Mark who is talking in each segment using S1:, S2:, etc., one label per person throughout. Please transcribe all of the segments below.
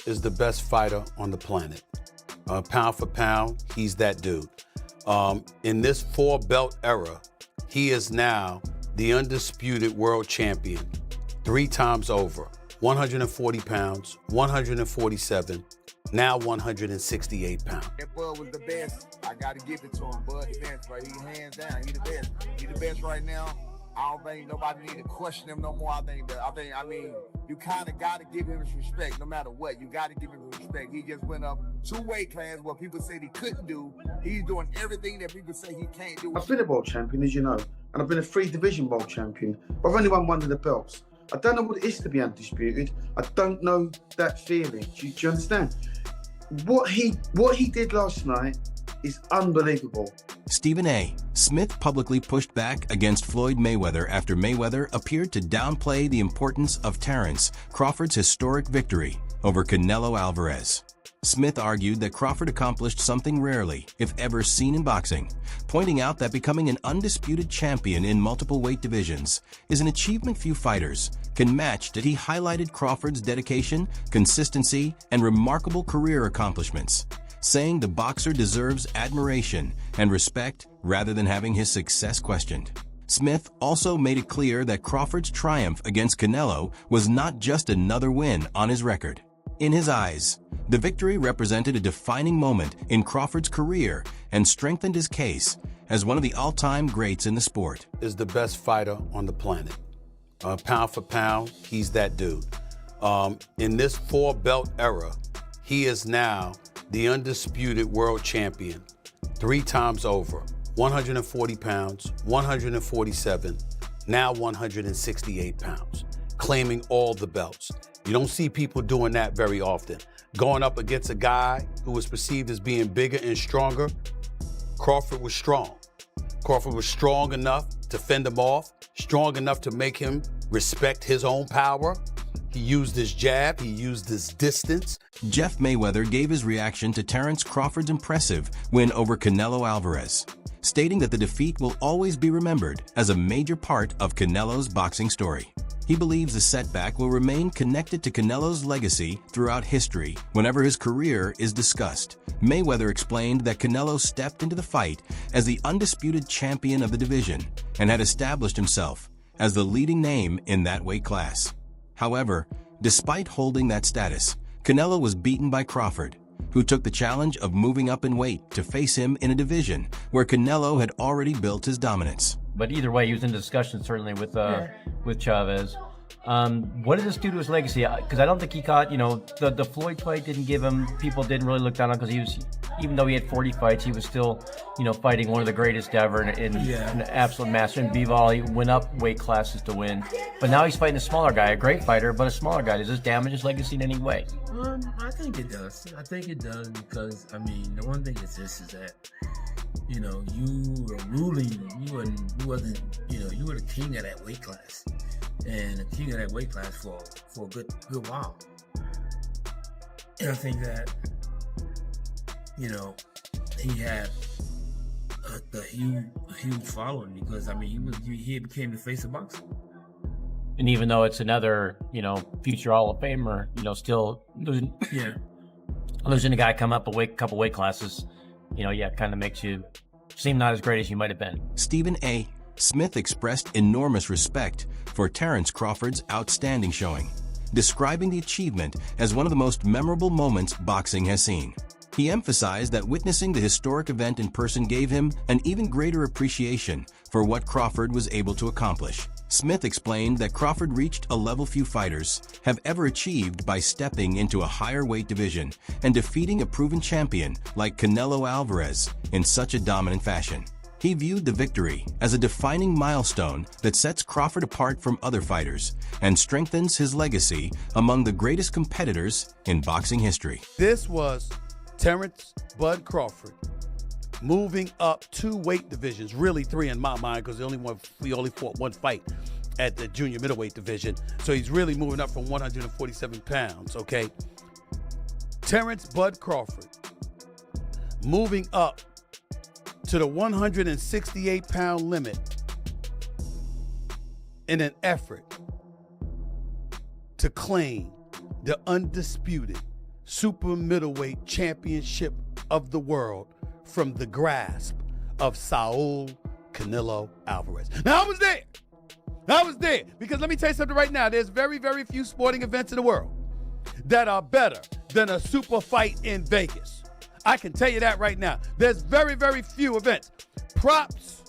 S1: is the best fighter on the planet. Pound for pound, he's that dude. In this 4-belt era, he is now the undisputed world champion 3 times over. 140 pounds, 147, now 168 pounds.
S2: That Bud was the best. I got to give it to him. Bud the best, right? He hands down. He the best. He the best right now. I don't think nobody need to question him no more. I mean, you kind of got to give him his respect no matter what. You got to give him his respect. He just went up 2 weight classes what people said he couldn't do. He's doing everything that people say he can't do.
S3: I've been a world champion, as you know, and I've been a 3-division world champion. But I've only won one of the belts. I don't know what it is to be undisputed. I don't know that feeling. Do you understand? What he did last night is unbelievable.
S4: Stephen A. Smith publicly pushed back against Floyd Mayweather after Mayweather appeared to downplay the importance of Terence Crawford's historic victory over Canelo Alvarez. Smith argued that Crawford accomplished something rarely, if ever seen in boxing, pointing out that becoming an undisputed champion in multiple weight divisions is an achievement few fighters can match. That he highlighted Crawford's dedication, consistency, and remarkable career accomplishments, saying the boxer deserves admiration and respect rather than having his success questioned. Smith also made it clear that Crawford's triumph against Canelo was not just another win on his record. In his eyes, the victory represented a defining moment in Crawford's career and strengthened his case as one of the all-time greats in the sport.
S1: Is the best fighter on the planet. Pound for pound, he's that dude. In this 4-belt era, he is now the undisputed world champion 3 times over. 140 pounds, 147, now 168 pounds, claiming all the belts. You don't see people doing that very often. Going up against a guy who was perceived as being bigger and stronger, Crawford was strong. Crawford was strong enough to fend him off, strong enough to make him respect his own power. He used his jab, he used his distance.
S4: Jeff Mayweather gave his reaction to Terence Crawford's impressive win over Canelo Alvarez, stating that the defeat will always be remembered as a major part of Canelo's boxing story. He believes the setback will remain connected to Canelo's legacy throughout history whenever his career is discussed. Mayweather explained that Canelo stepped into the fight as the undisputed champion of the division and had established himself as the leading name in that weight class. However, despite holding that status, Canelo was beaten by Crawford, who took the challenge of moving up in weight to face him in a division where Canelo had already built his dominance.
S5: But either way, he was in discussion certainly with Chavez. What did this do to his legacy? Because I don't think he caught, the Floyd fight didn't give him, people didn't really look down on, because he was, even though he had 40 fights, he was still, fighting one of the greatest ever in an absolute master. In Bivol, he went up weight classes to win. But now he's fighting a smaller guy, a great fighter, but a smaller guy. Does this damage his legacy in any way?
S6: I think it does. I think it does because, the one thing is this, is that, you were ruling, you were the king of that weight class. And the king of that weight class for a good while. And I think that, he had a huge following because, he became the face of boxing.
S5: And even though it's another, future Hall of Famer, still losing, losing a guy come up a couple weight classes, kind of makes you seem not as great as you might have been.
S4: Stephen A. Smith expressed enormous respect for Terence Crawford's outstanding showing, describing the achievement as one of the most memorable moments boxing has seen. He emphasized that witnessing the historic event in person gave him an even greater appreciation for what Crawford was able to accomplish. Smith explained that Crawford reached a level few fighters have ever achieved by stepping into a higher weight division and defeating a proven champion like Canelo Alvarez in such a dominant fashion. He viewed the victory as a defining milestone that sets Crawford apart from other fighters and strengthens his legacy among the greatest competitors in boxing history.
S1: This was Terence "Bud" Crawford moving up 2 weight divisions, really 3 in my mind, because we only fought 1 fight at the junior middleweight division. So he's really moving up from 147 pounds, okay? Terence "Bud" Crawford moving up to the 168-pound limit in an effort to claim the undisputed super middleweight championship of the world from the grasp of Saul Canelo Alvarez. Now, I was there because let me tell you something right now. There's very, very few sporting events in the world that are better than a super fight in Vegas. I can tell you that right now. There's very, very few events. Props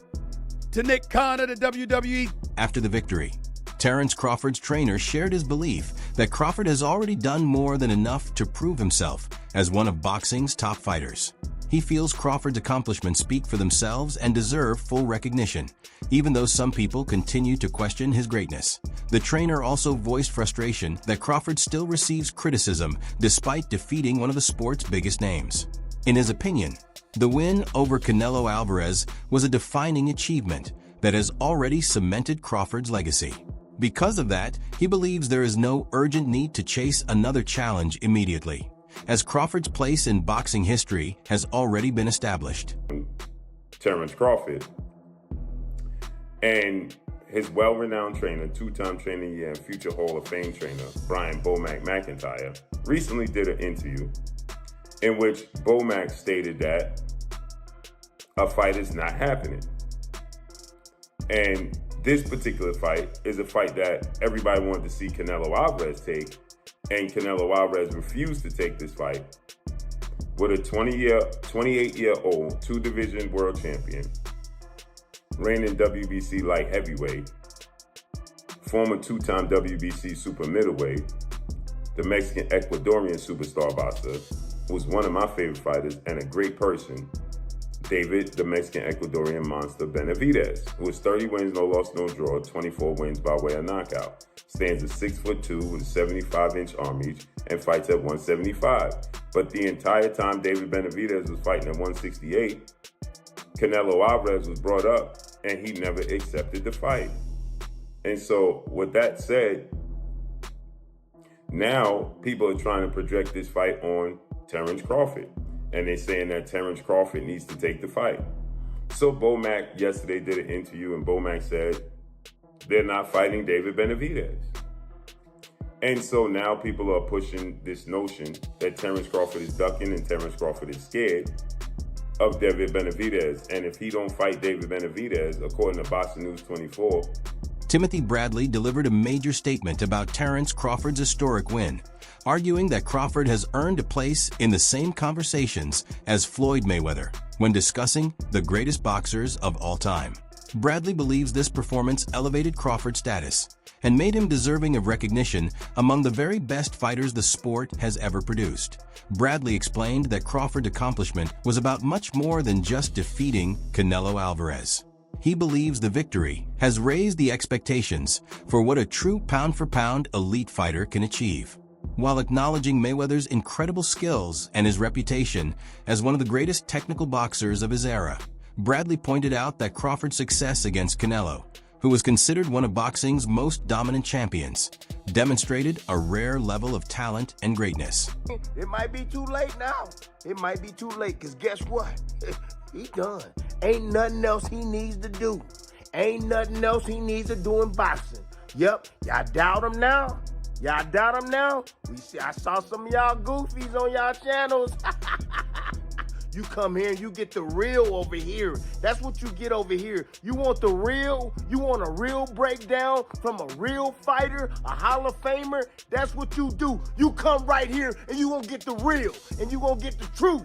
S1: to Nick Khan of the WWE.
S4: After the victory, Terence Crawford's trainer shared his belief that Crawford has already done more than enough to prove himself as one of boxing's top fighters. He feels Crawford's accomplishments speak for themselves and deserve full recognition, even though some people continue to question his greatness. The trainer also voiced frustration that Crawford still receives criticism despite defeating one of the sport's biggest names. In his opinion, the win over Canelo Alvarez was a defining achievement that has already cemented Crawford's legacy. Because of that, he believes there is no urgent need to chase another challenge immediately, as Crawford's place in boxing history has already been established.
S7: Terence Crawford and his well-renowned trainer, two-time trainer of the year and future Hall of Fame trainer, Brian Bomac McIntyre, recently did an interview in which Bomac stated that a fight is not happening. And this particular fight is a fight that everybody wanted to see Canelo Alvarez take, and Canelo Alvarez refused to take this fight with a 28-year-old two-division world champion, reigning WBC light heavyweight, former two-time WBC super middleweight, the Mexican Ecuadorian superstar boxer, who's one of my favorite fighters and a great person, David, the Mexican Ecuadorian monster Benavidez, who is 30 wins, no loss, no draw, 24 wins by way of knockout. Stands at 6'2" with a 75-inch arm reach and fights at 175. But the entire time David Benavidez was fighting at 168, Canelo Alvarez was brought up and he never accepted the fight. And so with that said, now people are trying to project this fight on Terence Crawford. And they're saying that Terence Crawford needs to take the fight. So Bomac yesterday did an interview and Bomac said they're not fighting David Benavidez. And so now people are pushing this notion that Terence Crawford is ducking and Terence Crawford is scared of David Benavidez. And if he don't fight David Benavidez, according to Boxing News 24,
S4: Timothy Bradley delivered a major statement about Terence Crawford's historic win, arguing that Crawford has earned a place in the same conversations as Floyd Mayweather when discussing the greatest boxers of all time. Bradley believes this performance elevated Crawford's status and made him deserving of recognition among the very best fighters the sport has ever produced. Bradley explained that Crawford's accomplishment was about much more than just defeating Canelo Alvarez. He believes the victory has raised the expectations for what a true pound-for-pound elite fighter can achieve. While acknowledging Mayweather's incredible skills and his reputation as one of the greatest technical boxers of his era, Bradley pointed out that Crawford's success against Canelo, who was considered one of boxing's most dominant champions, demonstrated a rare level of talent and greatness.
S8: It might be too late now. It might be too late, because guess what? He done. Ain't nothing else he needs to do. Ain't nothing else he needs to do in boxing. Yep, y'all doubt him now? Y'all doubt him now? I saw some of y'all goofies on y'all channels. You come here and you get the real over here. That's what you get over here. You want the real? You want a real breakdown from a real fighter, a Hall of Famer? That's what you do. You come right here and you gonna get the real and you gonna get the truth.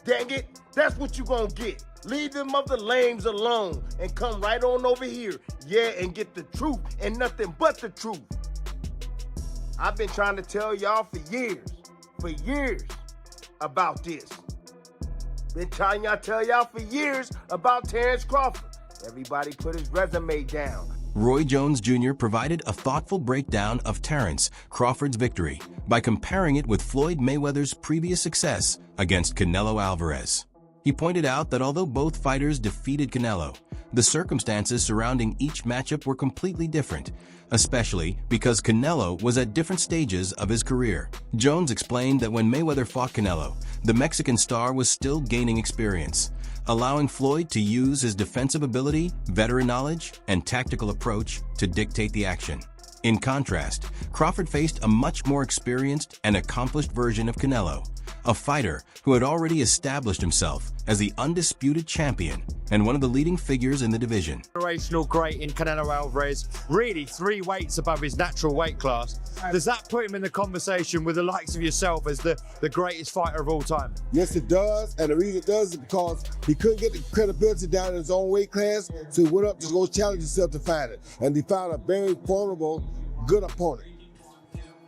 S8: Dang it, that's what you gonna get. Leave them other lames alone and come right on over here. Yeah, and get the truth and nothing but the truth. I've been trying to tell y'all for years about this. Been trying to tell y'all for years about Terence Crawford. Everybody put his resume down.
S4: Roy Jones Jr. provided a thoughtful breakdown of Terence Crawford's victory by comparing it with Floyd Mayweather's previous success against Canelo Alvarez. He pointed out that although both fighters defeated Canelo, the circumstances surrounding each matchup were completely different, especially because Canelo was at different stages of his career. Jones explained that when Mayweather fought Canelo, the Mexican star was still gaining experience, allowing Floyd to use his defensive ability, veteran knowledge, and tactical approach to dictate the action. In contrast, Crawford faced a much more experienced and accomplished version of Canelo, a fighter who had already established himself as the undisputed champion and one of the leading figures in the division.
S9: Generational great in Canelo Alvarez, really 3 weights above his natural weight class. Does that put him in the conversation with the likes of yourself as the greatest fighter of all time?
S10: Yes, it does, and the reason it does is because he couldn't get the credibility down in his own weight class, so he went up to go challenge himself to find it, and he found a very formidable, good opponent.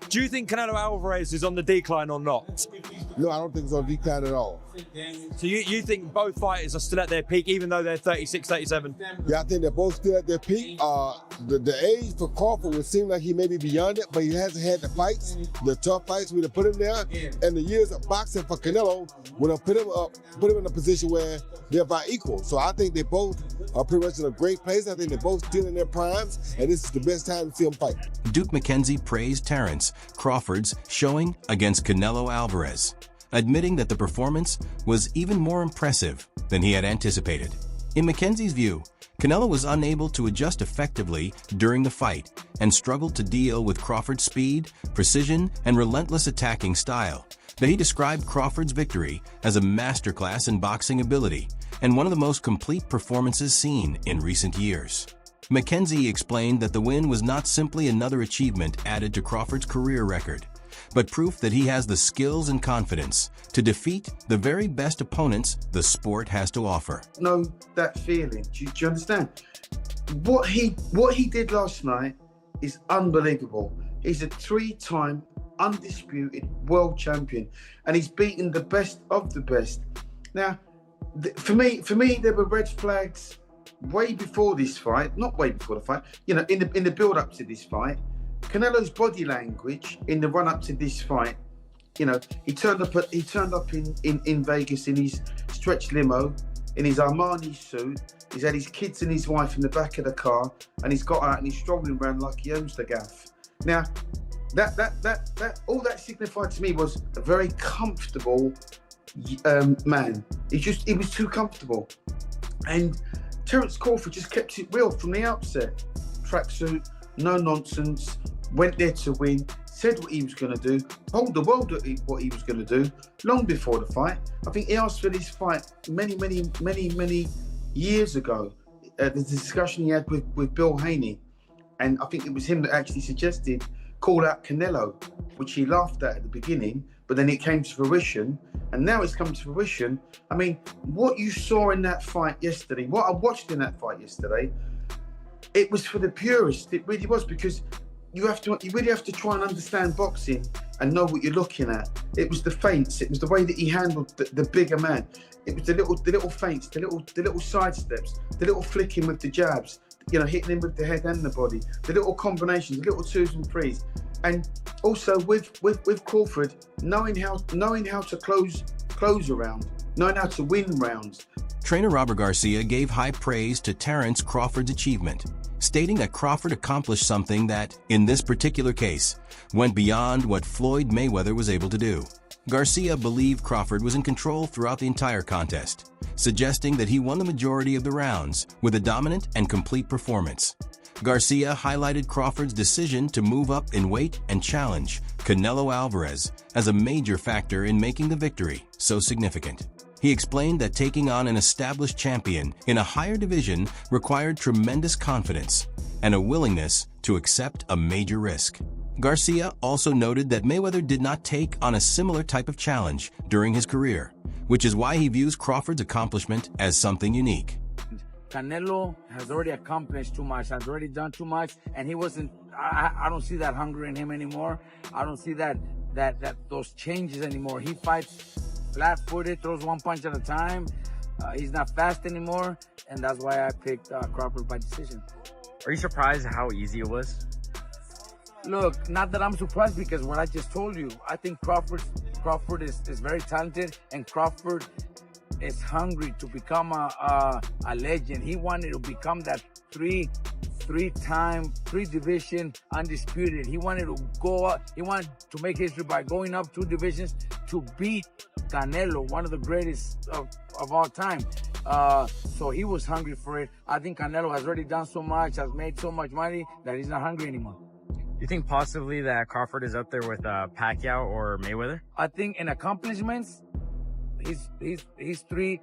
S9: Do you think Canelo Alvarez is on the decline or not?
S10: No, I don't think it's on decline at all.
S9: So you think both fighters are still at their peak, even though they're 36, 37?
S10: Yeah, I think they're both still at their peak. The age for Crawford would seem like he may be beyond it, but he hasn't had the fights, the tough fights would have put him there. And the years of boxing for Canelo would have put him in a position where they're about equal. So I think they both are pretty much in a great place. I think they're both still in their primes, and this is the best time to see them fight.
S4: Duke McKenzie praised Terence Crawford's showing against Canelo Alvarez, admitting that the performance was even more impressive than he had anticipated. In McKenzie's view, Canelo was unable to adjust effectively during the fight and struggled to deal with Crawford's speed, precision, and relentless attacking style. But he described Crawford's victory as a masterclass in boxing ability and one of the most complete performances seen in recent years. McKenzie explained that the win was not simply another achievement added to Crawford's career record, but proof that he has the skills and confidence to defeat the very best opponents the sport has to offer.
S3: Know that feeling. Do you understand? What he did last night is unbelievable. He's a 3-time undisputed world champion, and he's beaten the best of the best. Now, for me, there were red flags way before this fight. Not way before the fight. You know, in the build-up to this fight. Canelo's body language in the run-up to this fight, you know, he turned up in Vegas in his stretch limo, in his Armani suit. He's had his kids and his wife in the back of the car, and he's got out and he's strolling around like he owns the gaff. Now, that all that signified to me was a very comfortable man. He was too comfortable, and Terence Crawford just kept it real from the outset. Tracksuit, no nonsense, went there to win, said what he was going to do, told the world what he was going to do long before the fight. I think he asked for this fight many years ago. The discussion he had with Bill Haney, and I think it was him that actually suggested call out Canelo, which he laughed at the beginning, but then it came to fruition, and now it's come to fruition. I mean, what you saw in that fight yesterday, what I watched in that fight yesterday, it was for the purists. It really was, because you really have to try and understand boxing and know what you're looking at. It was the feints. It was the way that he handled the bigger man. It was the little feints, the little side steps, the little flicking with the jabs, you know, hitting him with the head and the body, the little combinations, the little 2s and 3s, and also with Crawford knowing how to close a round, knowing how to win rounds.
S4: Trainer Robert Garcia gave high praise to Terence Crawford's achievement, stating that Crawford accomplished something that, in this particular case, went beyond what Floyd Mayweather was able to do. Garcia believed Crawford was in control throughout the entire contest, suggesting that he won the majority of the rounds with a dominant and complete performance. Garcia highlighted Crawford's decision to move up in weight and challenge Canelo Alvarez as a major factor in making the victory so significant. He explained that taking on an established champion in a higher division required tremendous confidence and a willingness to accept a major risk. Garcia also noted that Mayweather did not take on a similar type of challenge during his career, which is why he views Crawford's accomplishment as something unique.
S11: Canelo has already accomplished too much, has already done too much, and he wasn't, I don't see that hunger in him anymore. I don't see those changes anymore. He fights flat-footed, throws one punch at a time. He's not fast anymore, and that's why I picked Crawford by decision.
S12: Are you surprised how easy it was?
S11: Look, not that I'm surprised, because what I just told you, I think Crawford is very talented, and Crawford is hungry to become a legend. He wanted to become that three-time, three-division undisputed. He wanted to go up. He wanted to make history by going up 2 divisions to beat Canelo, one of the greatest of all time. So he was hungry for it. I think Canelo has already done so much, has made so much money, that he's not hungry anymore.
S12: You think possibly that Crawford is up there with Pacquiao or Mayweather?
S11: I think in accomplishments, he's three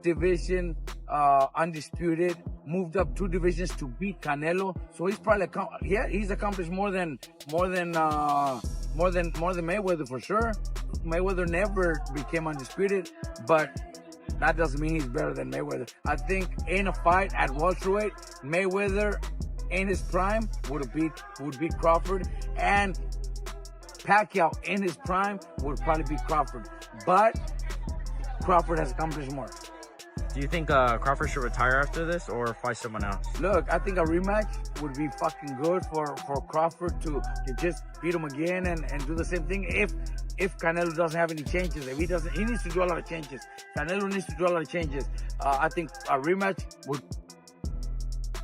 S11: division undisputed, moved up 2 divisions to beat Canelo. So he's probably he's accomplished more than Mayweather for sure. Mayweather never became undisputed, but that doesn't mean he's better than Mayweather. I think in a fight at welterweight, Mayweather in his prime would beat Crawford, and Pacquiao in his prime would probably beat Crawford. But Crawford has accomplished more.
S12: Do you think Crawford should retire after this or fight someone else?
S11: Look, I think a rematch would be fucking good for Crawford to just beat him again and do the same thing. If Canelo doesn't have any changes, he needs to do a lot of changes. Canelo needs to do a lot of changes. I think a rematch would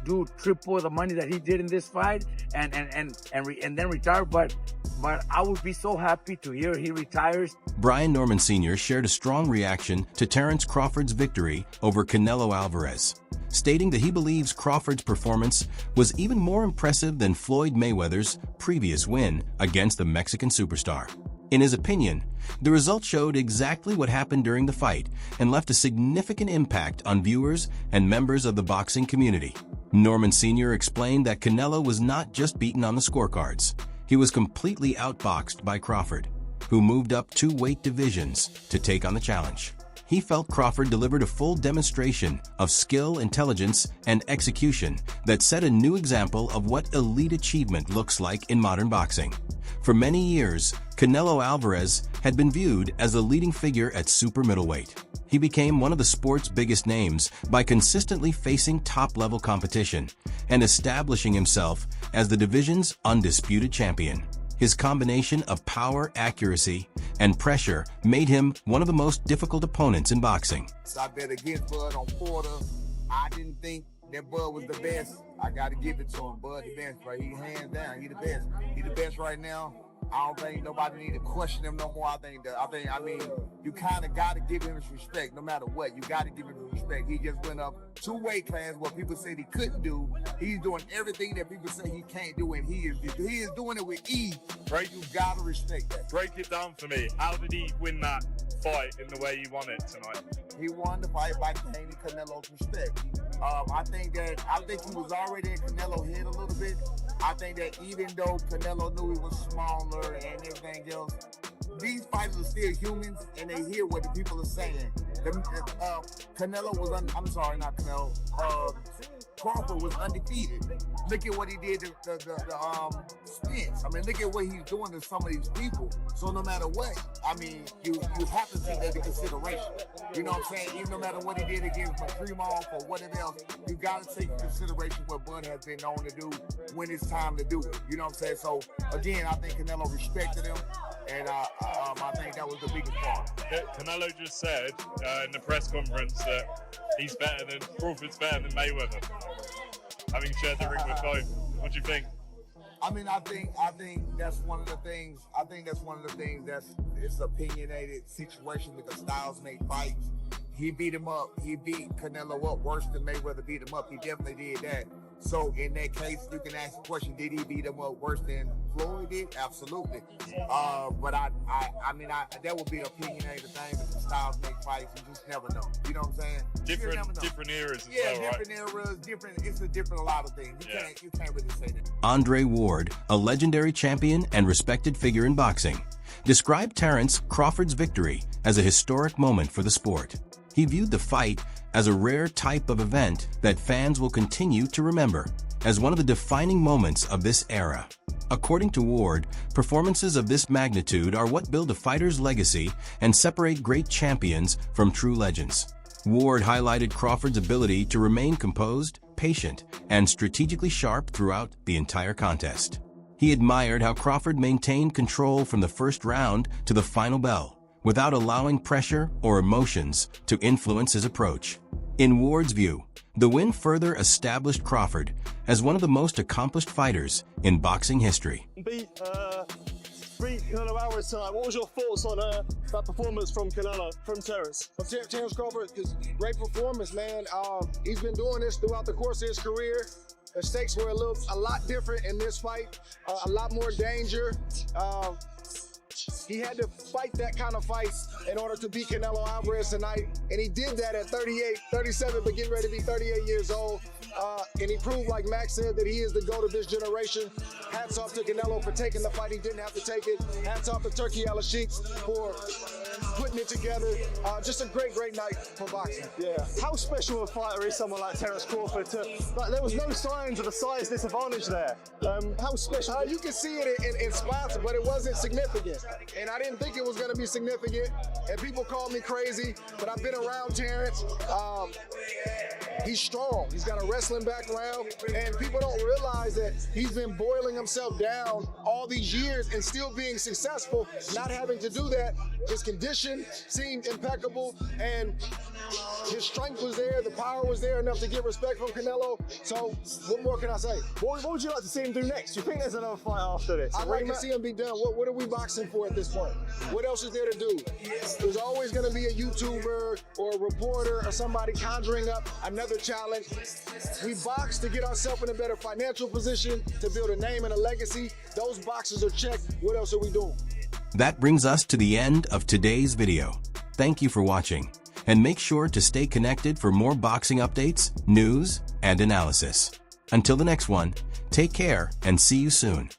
S11: do triple the money that he did in this fight and then retire. But I would be so happy to hear he retires.
S4: Brian Norman Sr. shared a strong reaction to Terence Crawford's victory over Canelo Alvarez, stating that he believes Crawford's performance was even more impressive than Floyd Mayweather's previous win against the Mexican superstar. In his opinion, the result showed exactly what happened during the fight and left a significant impact on viewers and members of the boxing community. Norman Sr. explained that Canelo was not just beaten on the scorecards. He was completely outboxed by Crawford, who moved up 2 weight divisions to take on the challenge. He felt Crawford delivered a full demonstration of skill, intelligence, and execution that set a new example of what elite achievement looks like in modern boxing. For many years, Canelo Alvarez had been viewed as a leading figure at super middleweight. He became one of the sport's biggest names by consistently facing top-level competition and establishing himself as the division's undisputed champion. His combination of power, accuracy, and pressure made him one of the most difficult opponents in boxing.
S2: So I bet against Bud on Porter. I didn't think that Bud was the best. I got to give it to him. Bud the best, right? He hands down. He the best. He the best right now. I don't think nobody need to question him no more. I mean, you kind of got to give him his respect no matter what. You got to give him his respect. He just went up 2 weight classes, what people said he couldn't do. He's doing everything that people say he can't do, and he is doing it with ease. Right? You got to respect that.
S13: Break it down for me. How did he win that fight in the way you won it tonight?
S2: He won the fight by gaining Canelo's respect. I think he was already in Canelo's head a little bit. I think that even though Canelo knew he was smaller and everything else, these fighters are still humans and they hear what the people are saying. Canelo was Crawford was undefeated. Look at what he did to the Spence. I mean, look at what he's doing to some of these people. So no matter what, I mean, you have to take that into consideration. You know what I'm saying? Even no matter what he did against Makrimov or whatever else, you got to take into consideration what Bud has been known to do when it's time to do it. You know what I'm saying? So again, I think Canelo respected him, and I think that was the biggest part.
S13: Canelo just said in the press conference that Crawford's better than Mayweather, having shared the ring with both. What do you think?
S2: I mean, I think that's one of the things. I think that's one of the things it's opinionated situation because styles make fights. He beat him up. He beat Canelo up worse than Mayweather beat him up. He definitely did that. So in that case, you can ask the question: did he beat him up worse than Floyd did? Absolutely. But I mean, that would be an opinionated thing. Because styles make fights. You just never know. You know what I'm saying?
S13: Different eras as well, right?
S2: Different eras. Different. It's a lot of things. You can't really say that.
S4: Andre Ward, a legendary champion and respected figure in boxing, described Terence Crawford's victory as a historic moment for the sport. He viewed the fight as a rare type of event that fans will continue to remember as one of the defining moments of this era. According to Ward, performances of this magnitude are what build a fighter's legacy and separate great champions from true legends. Ward highlighted Crawford's ability to remain composed, patient, and strategically sharp throughout the entire contest. He admired how Crawford maintained control from the first round to the final bell, without allowing pressure or emotions to influence his approach. In Ward's view, the win further established Crawford as one of the most accomplished fighters in boxing history.
S14: Beat Canelo Alvarez tonight. What was your thoughts on that performance from Terence?
S10: Terence Crawford is great performance, man. He's been doing this throughout the course of his career.
S15: The stakes were a lot different in this fight, a lot more danger. He had to fight that kind of fight in order to beat Canelo Alvarez tonight, and he did that at 37, but getting ready to be 38 years old. And he proved, like Max said, that he is the GOAT of this generation. Hats off to Canelo for taking the fight. He didn't have to take it. Hats off to Turkey Al-Sheikh for putting it together. Just a great night for boxing.
S14: Yeah. How special a fighter is someone like Terence Crawford? There was no signs of a size disadvantage there. How special?
S15: You can see it in spots, but it wasn't significant. And I didn't think it was going to be significant. And people call me crazy, but I've been around Terence. He's strong. He's got a wrestling background, and people don't realize that he's been boiling himself down all these years and still being successful, not having to do that. His condition seemed impeccable, and his strength was there, the power was there enough to get respect from Canelo. So what more can I say?
S14: What would you like to see him do next? Do you think there's another fight after this?
S15: I'd like to see him be done. What are we boxing for at this point? What else is there to do? There's always going to be a YouTuber or a reporter or somebody conjuring up another challenge. We box to get ourselves in a better financial position, to build a name and a legacy. Those boxes are checked. What else are we doing?
S4: That brings us to the end of today's video. Thank you for watching, and make sure to stay connected for more boxing updates, news, and analysis. Until the next one, take care and see you soon.